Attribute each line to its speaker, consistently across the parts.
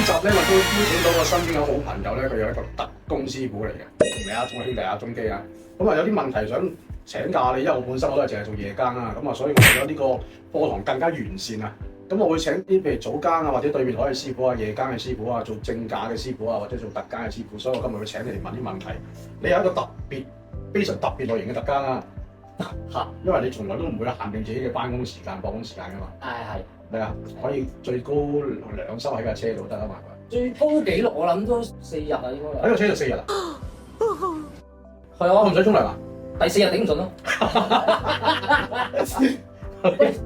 Speaker 1: 集咧，我都邀請到我身邊嘅好朋友咧，佢有一個特工師傅嚟嘅，同你阿鐘兄弟阿鐘基啊。咁啊有啲問題想請教你，因為我本身我都係淨係做夜更啊，咁啊所以我為咗呢個課堂更加完善啊，咁我會請啲譬如早更啊，或者對面海嘅師傅啊、夜更嘅師傅啊、做正價嘅師傅啊，或者做特更嘅師傅，所以我今日會請你嚟問啲問題。你有一個非常特別類型嘅特更啊，因為你從來都唔會限定自己嘅翻工時間、放工時間噶嘛。係啊，可以最高2收喺架車度得啊嘛。
Speaker 2: 最高紀錄我諗都4日啊，應該
Speaker 1: 喺個車度4日啊？
Speaker 2: 係啊，
Speaker 1: 我唔使沖涼啊？
Speaker 2: 第4日頂唔順咯。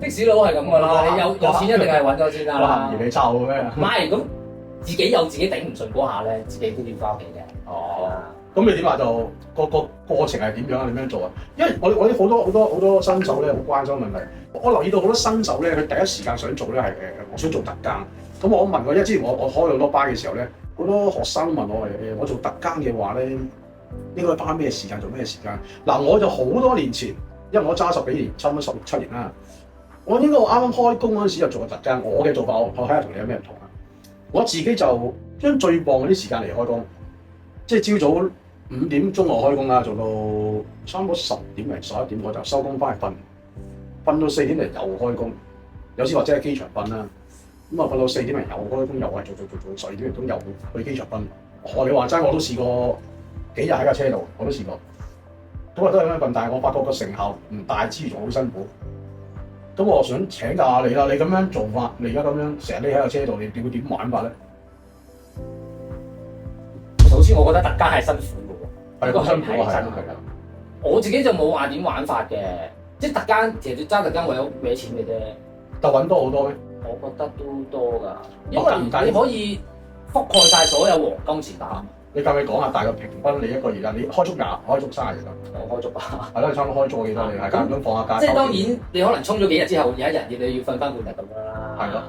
Speaker 2: 的士佬係咁噶啦，你有錢一定係揾咗先㗎啦。
Speaker 1: 嫌你臭咩？
Speaker 2: 唔係咁，自己有自己頂唔順嗰下咧，自己都要翻屋企嘅。
Speaker 1: 哦，咁你點話就個過程係點樣啊？點樣做啊？因為我啲好多新手咧好關心問題。我留意到好多新手咧，佢第一時間想做咧係我想做特更。咁我問過，因為之前我開好多班嘅時候咧，好多學生問我我做特更嘅話咧，應該花咩時間做咩時間？嗱，我就好多年前，因為我揸10幾年，差唔多16、17年啦。我應該我啱啱開工嗰陣時就做過特更。我嘅做法我睇下同你有咩唔同啊？我自己就將最棒嗰啲時間嚟開工，即係朝早5點鐘我開工啦，做到差唔多10點零11點我就收工翻去瞓，瞓到4點零又開工，有時或者喺機場瞓啦。咁啊瞓到4點零又開工，又係做12點零鐘又去機場瞓。學你話齋我都試過幾日喺架車度，我都試過。咁啊都係咁樣瞓，但係我發覺個成效唔大之餘仲好辛苦。咁我想請教下你啦，你咁樣做法，你而家咁樣成日匿喺架車度，你會點玩法咧？
Speaker 2: 首先我覺得特更係辛苦嘅喎，
Speaker 1: 係好辛苦啊，係啊。
Speaker 2: 我自己就冇話點玩法嘅，即係特更其實揸特更為咗搲錢嘅啫。
Speaker 1: 但揾多好多咩？
Speaker 2: 我覺得都多㗎，因為你可以覆蓋晒所有黃金時段。
Speaker 1: 你教你講下大概平均你一個月啊，你開足30日得？
Speaker 2: 我開足啊，
Speaker 1: 係咯，你差唔多開足幾多？你係間唔中放下假？
Speaker 2: 即係當然你可能衝咗幾日之後，有一日你要瞓翻半日咁樣啦。
Speaker 1: 係咯。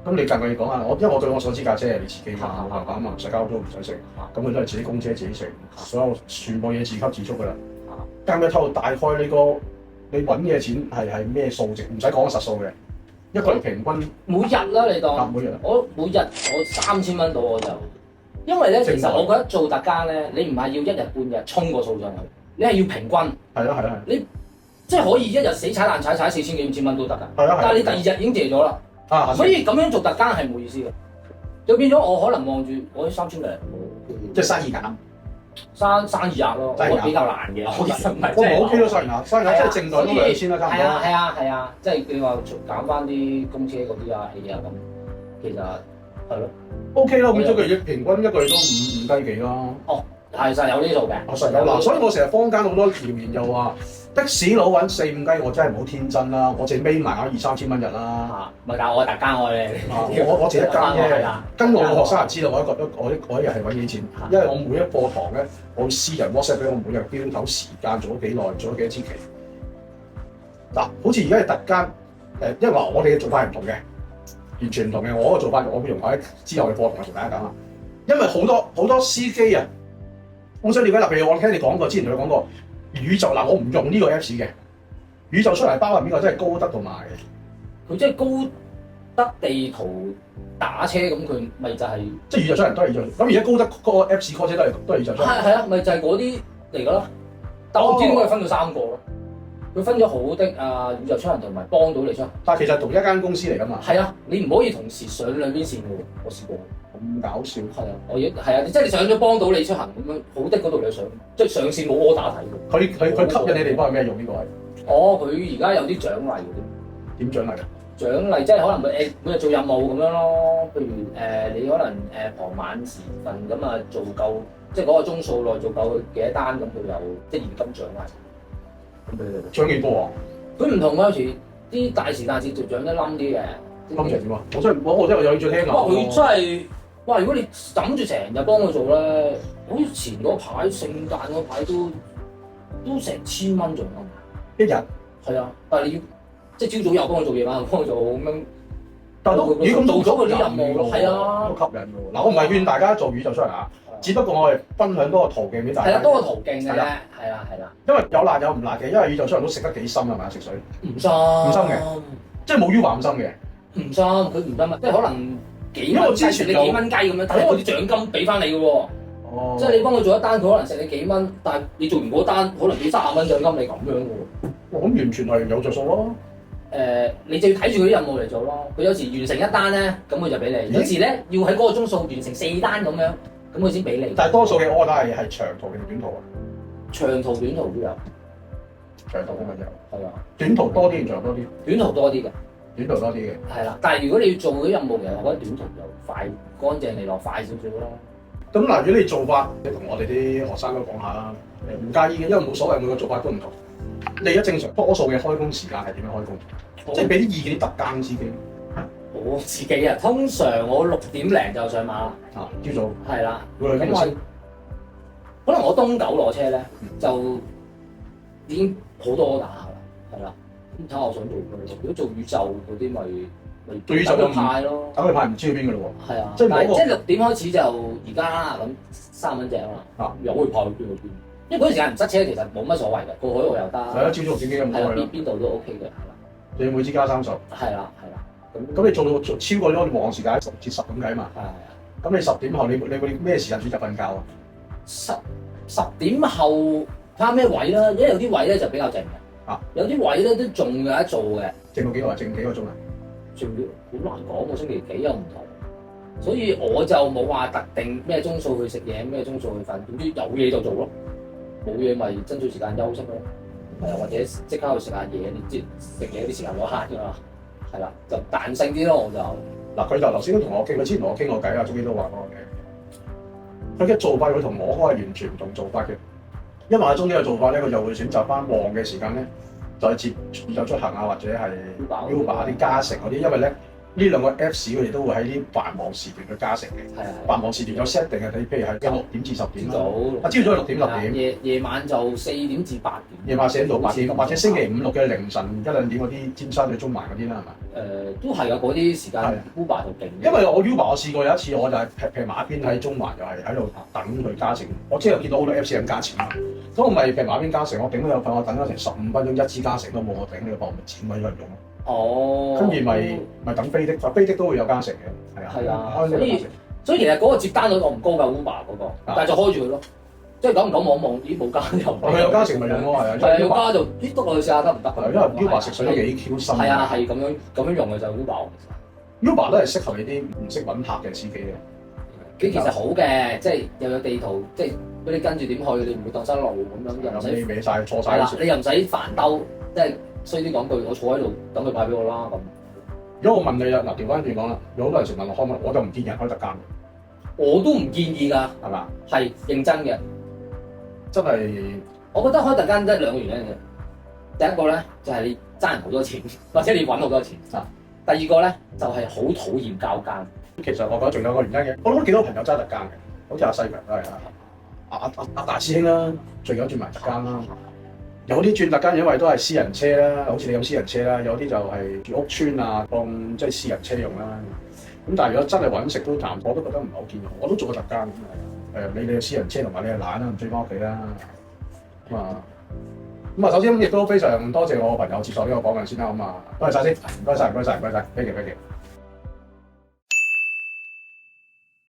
Speaker 1: 咁你近個月講下，因為我對我所知架車係你自己嘅，冇辦法啊嘛，唔使交租唔使食，咁佢都係自己供車自己食，所有全部嘢自給自足㗎啦。間唔透大概你揾嘅錢係咩數值？唔使講實數嘅，一個人平均
Speaker 2: 每日啦，你當
Speaker 1: 每日
Speaker 2: 我3000蚊到我就，因為咧其實我覺得做特更咧，你唔係要一日半日衝個數上去，你係要平均。係咯。你即係可以一日死踩爛踩4000幾5000蚊都得㗎。係啊。但係你第2日已經謝咗啦。所以咁樣做特更係冇意思嘅，就變咗我可能望住我啲3000零，
Speaker 1: 即係生意額。
Speaker 2: 生意額咯，我比較難嘅，我其實唔係即係。
Speaker 1: 我 OK 咯，生意額啦，即係正代都2000啦，差唔多。
Speaker 2: 係啊，即係你話減翻啲公車嗰啲啊、氣啊咁，其實係咯。OK 咯，咁一個月平均一個月都五雞幾咯。哦，係實有呢度嘅。實有嗱，所以我成日坊間好多謠言又話的士佬揾4、5雞，我真係唔好天真啦，我淨孭埋2、3千蚊日啦。唔係，但我係特更我哋。我自己一間啫，跟我個學生就知道我一日係揾幾錢，因為我每一課堂咧，我私人 WhatsApp 俾我每日標頭時間做咗幾耐，做咗幾多支旗。嗱，好似而家係特更，因為話我哋嘅做法係唔同嘅，完全唔同嘅。我嗰個做法我會用喺之後嘅課堂同大家講啊，因為好多司機啊，我想了解啦，譬如我聽你講過，之前同你講過。宇宙嗱，我唔用呢個 Apps 嘅。宇宙出嚟包入邊個真係高德同埋，佢即係高德地圖打車咁，佢咪就係即係宇宙出嚟都係宇宙。咁而家高德嗰個 Apps call 車都係宇宙出嚟。係啊，咪就係嗰啲嚟㗎咯。但我唔知點解佢分咗3個咯。佢分咗好的啊，宇宙出行同埋幫到你出行。但係其實同一間公司嚟㗎嘛。係啊，你唔可以同時上兩邊線㗎喎。我試過。咁搞笑。係啊，係啊，即係你上咗幫到你出行咁樣，好的嗰度你上，即係上線冇 order 睇㗎。佢吸引你地方係咩？用呢個係？哦，佢而家有啲獎勵嗰啲。點獎勵啊？獎勵即係可能每日做任務咁樣咯。譬如你可能傍晚時分咁啊做夠，即係嗰個鐘數內做夠幾多單咁，佢有即係現金獎勵。獎幾多啊？佢唔同㗎，有時啲大時大節就獎得冧啲嘅。冧成點啊？我真係有興趣聽下。哇！佢真係〜哇！如果你枕住成日幫佢做咧，好似前嗰排聖誕嗰排都成1000蚊仲有一日。係啊，但係你要即係朝早又幫佢做嘢，晚又幫佢做咁樣。但係都咁做咗佢啲任務咯。係啊，都吸引喎。嗱，我唔係勸大家做宇宙出嚟啊，只不過我係分享多個途徑俾大家。係啦，多個途徑嘅啫。係啦。因為有辣有唔辣嘅，因為宇宙出嚟都食得幾深係咪食水？唔深嘅，即係冇 U 華咁深嘅。唔深，佢唔深啊，即係可能幾蚊雞食你幾蚊雞咁樣，但係嗰啲獎金俾翻你嘅喎。哦，即係你幫佢做一單，佢可能食你幾蚊，但係你做完嗰單，可能俾30蚊獎金你咁樣嘅喎。
Speaker 1: 咁完全係有着數咯。
Speaker 2: 你就要睇住佢啲任務嚟做咯。佢有時完成一單咧，咁佢就俾你；有時咧要喺嗰個鐘數完成4單咁樣，咁佢先俾你。
Speaker 1: 但係多數嘅 order 係長途定短途啊？
Speaker 2: 長途、短途都有。
Speaker 1: 長途咁咪有。係啊。短途多啲定長多啲？
Speaker 2: 短途多啲嘅。短途多啲嘅。係啦，但係如果你要做嗰啲任務，其實我覺得短途就快、乾淨利落、快少少咯。咁
Speaker 1: 嗱，如果你做法，你同我哋啲學生都講下啦，唔介意嘅，因為冇所謂，每個做法都唔同。你而家正常多數嘅開工時間係點樣開工？即係俾啲意見啲特更司機。
Speaker 2: 我自己啊，通常我6點零就上馬啦。
Speaker 1: 朝早。係啦。
Speaker 2: 咁可能我東九攞車咧，就已經好多 order 啦，係啦。咁睇下我想做咩？如果做宇宙嗰啲咪
Speaker 1: 宇宙就
Speaker 2: 派咯。
Speaker 1: 等佢派唔知去邊嘅咯喎。係啊。
Speaker 2: 即係6點開始就而家啦，咁3蚊隻啊嘛。又可以派去邊去邊？因為嗰陣時間唔塞車，其實冇乜所謂嘅，過海路又得。係啊，朝早6點幾咁開啦。邊度都 OK 嘅，係啦。你每支加30。係啦，係啦。咁你做超過咗我哋忙時間10至10咁計嘛？係啊。咁你10點後你會咩時間選擇瞓覺啊？10點後睇下咩位啦，因為有啲位咧就比較靜嘅。有啲位咧都仲有得做嘅。靜到幾耐？靜幾個鐘啊？靜好難講喎，星期幾又唔同。所以我就冇話特定咩鐘數去食嘢，咩鐘數去瞓，總之有嘢就做咯。冇嘢咪爭取時間休息咯。係啊，或者即刻去食下嘢，你知食嘢啲時間攞慳㗎嘛。係啦，就彈性啲咯，我就嗱佢就頭先都同我傾，佢之前同我傾過偈啊，終於都話我嘅，佢嘅做法佢同我開係完全唔同做法嘅，因為阿中呢個做法咧，佢就會選擇翻旺嘅時間咧，就接有出行啊或者係 Uber 啲加成嗰啲，因為咧呢兩個 Apps 佢哋都會喺啲繁忙時段去加成嘅，繁忙時段有 set 定嘅，你譬如係6點至10點啦，朝早6點10點，夜晚就4點至8點，夜晚4點到8點，或者星期5、6嘅凌晨1、2點嗰啲尖沙咀中環嗰啲啦，係咪？都係啊，嗰啲時間 Uber 就勁。因為我 Uber 我試過有一次，我就係劈馬邊喺中環，又係喺度等佢加成。我即係見到好多 Apps 咁加錢啦，咁我咪劈馬邊加成，我頂都有份，我等咗成15分鐘，一支加成都冇，我頂呢個檔咪剪位咗嚟用咯。哦，跟住咪等飛的，飛的都會有加成嘅，係啊。係啊，所以其實嗰個接單率我唔高㗎 Uber 嗰個，但係就開住佢咯。即係久唔久望一望，咦冇加又。佢有加成咪用咯，係啊。係有加就咦得我去試下得唔得？因為 Uber 食水都幾 Q 深。係啊，係咁樣用嘅就 Uber。Uber 都係適合你啲唔識揾客嘅司機嘅。佢其實好嘅，即係又有地圖，即係俾你跟住點去，你唔會蕩失路咁樣，又唔使歪曬錯曬。係啦，你又唔使煩兜，即係。衰啲講句，我坐喺度等佢派俾我啦咁。如果我問你啦，嗱調翻轉講啦，有好多人成日問我開乜，我就唔建議人開特更。我都唔建議㗎，係嘛？係認真嘅，真係。我覺得開特更得2個原因嘅。第一個咧就係你爭人好多錢，或者你揾好多錢。第二個咧就係好討厭交更。其實我覺得仲有個原因嘅，我諗幾多朋友揸特更嘅，好似阿西強都係阿大師兄啦，最緊轉埋特更啦。有啲轉特更，因為都係私人車啦，好似你有私人車啦，有啲就係住屋邨啊，當即係私人車用啦。咁但係如果真係揾食都談，我都覺得唔係好建議。我都做過特更，你嘅私人車同埋你係懶啦，唔追翻屋企啦。咁啊，首先亦都非常多謝我個朋友接受呢個訪問先啦，咁啊，多謝晒先，唔該晒，thank you。